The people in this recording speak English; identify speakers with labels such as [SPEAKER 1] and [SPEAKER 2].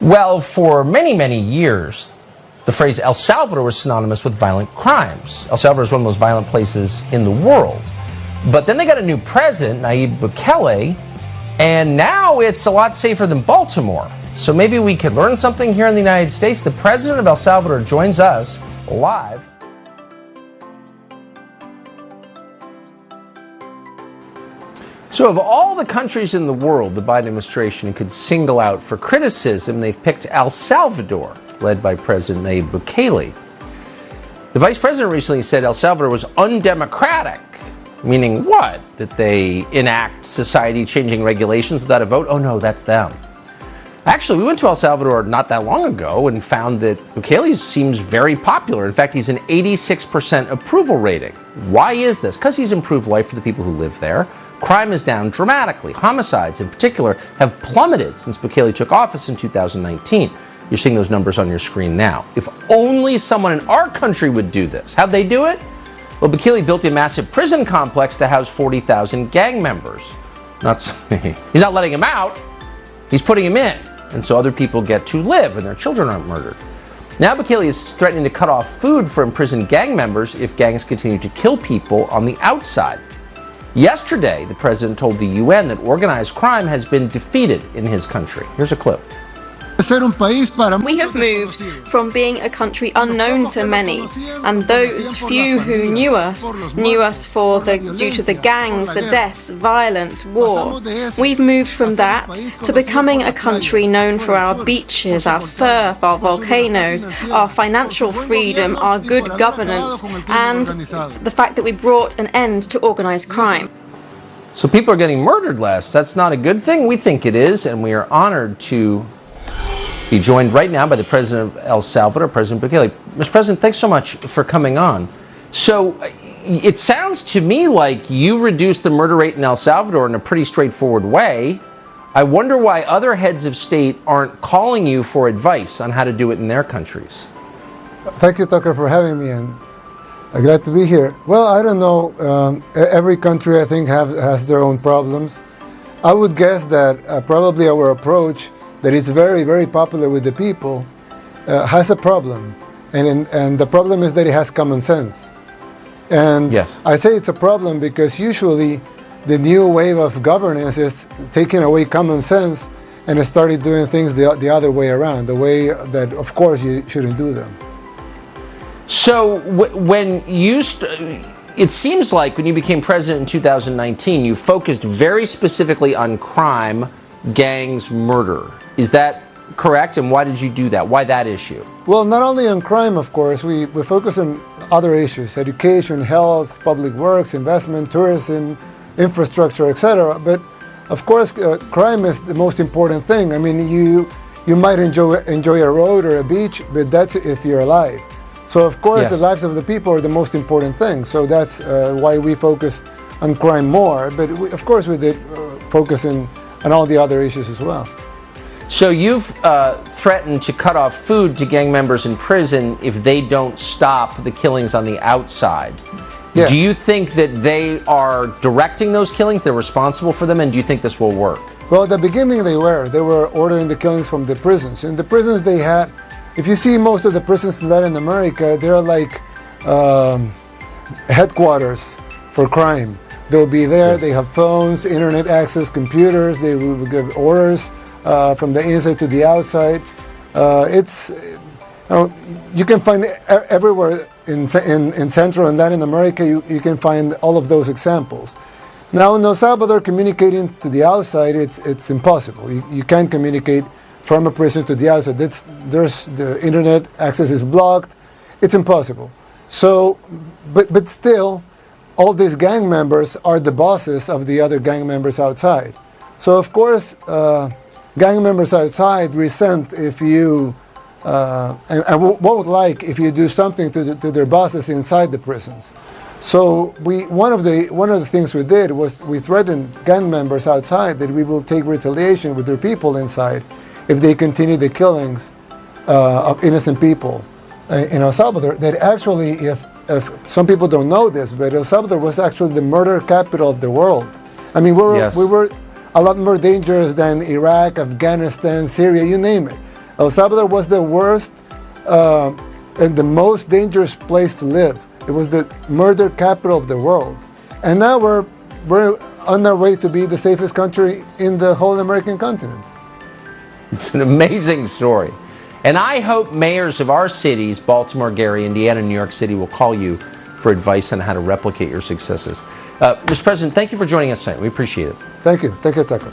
[SPEAKER 1] Well, for many, many years, the phrase El Salvador was synonymous with violent crimes. El Salvador is one of the most violent places in the world. But then they got a new president, Nayib Bukele, and now it's a lot safer than Baltimore. So maybe we could learn something here in the United States. The president of El Salvador joins us live. So of all the countries in the world the Biden administration could single out for criticism, they've picked El Salvador, led by President Nayib Bukele. The vice president recently said El Salvador was undemocratic, meaning what? That they enact society-changing regulations without a vote? Oh no, that's them. Actually, we went to El Salvador not that long ago and found that Bukele seems very popular. In fact, he's an 86% approval rating. Why is this? Because he's improved life for the people who live there. Crime is down dramatically. Homicides, in particular, have plummeted since Bukele took office in 2019. You're seeing those numbers on your screen now. If only someone in our country would do this. How'd they do it? Well, Bukele built a massive prison complex to house 40,000 gang members. He's not letting them out. He's putting them in. And so other people get to live and their children aren't murdered. Now Bukele is threatening to cut off food for imprisoned gang members if gangs continue to kill people on the outside. Yesterday, the president told the UN that organized crime has been defeated in his country. Here's a clip.
[SPEAKER 2] We have moved from being a country unknown to many, and those few who knew us due to the gangs, the deaths, violence, war. We've moved from that to becoming a country known for our beaches, our surf, our volcanoes, our financial freedom, our good governance, and the fact that we brought an end to organized crime.
[SPEAKER 1] So people are getting murdered less. That's not a good thing. We think it is, and we are honored to be joined right now by the president of El Salvador, President Bukele. Mr. President, thanks so much for coming on. So it sounds to me like you reduced the murder rate in El Salvador in a pretty straightforward way. I wonder why other heads of state aren't calling you for advice on how to do it in their countries.
[SPEAKER 3] Thank you, Tucker, for having me, and I'm glad to be here. Well, I don't know. Every country, I think, has their own problems. I would guess that probably our approach, that is very, very popular with the people, has a problem. And the problem is that it has common sense. And yes, I say it's a problem because usually the new wave of governance is taking away common sense and it started doing things the other way around, the way that, of course, you shouldn't do them.
[SPEAKER 1] So when you it seems like when you became president in 2019, you focused very specifically on crime, gangs, murder. Is that correct? And why did you do that? Why that issue?
[SPEAKER 3] Well, not only on crime, of course. We focus on other issues: education, health, public works, investment, tourism, infrastructure, etc. But of course, crime is the most important thing. I mean, you might enjoy a road or a beach, but that's if you're alive. So of course, yes, the lives of the people are the most important thing. So that's why we focus on crime more. But of course, we did focus on all the other issues as well.
[SPEAKER 1] So you've threatened to cut off food to gang members in prison if they don't stop the killings on the outside. Yeah. Do you think that they are directing those killings? They're responsible for them? And do you think this will work?
[SPEAKER 3] Well, at the beginning they were ordering the killings from the prisons. In the prisons they had, if you see most of the prisons in Latin America, they're like headquarters for crime. They'll be there, they have phones, internet access, computers, they will give orders from the inside to the outside. You can find everywhere in Central and Latin America, you can find all of those examples. Now in El Salvador, communicating to the outside, it's impossible. You can't communicate from a prison to the outside. The internet access is blocked. It's impossible. So, but still, all these gang members are the bosses of the other gang members outside. So of course, gang members outside resent if you and won't like if you do something to their bosses inside the prisons. So one of the things we did was we threatened gang members outside that we will take retaliation with their people inside if they continue the killings of innocent people in El Salvador. That actually, if some people don't know this, but El Salvador was actually the murder capital of the world. I mean, we were a lot more dangerous than Iraq, Afghanistan, Syria, you name it. El Salvador was the worst and the most dangerous place to live. It was the murder capital of the world. And now we're on our way to be the safest country in the whole American continent.
[SPEAKER 1] It's an amazing story. And I hope mayors of our cities, Baltimore, Gary, Indiana, New York City, will call you for advice on how to replicate your successes. Mr. President, thank you for joining us tonight. We appreciate it.
[SPEAKER 3] Thank you. Thank you, Tucker.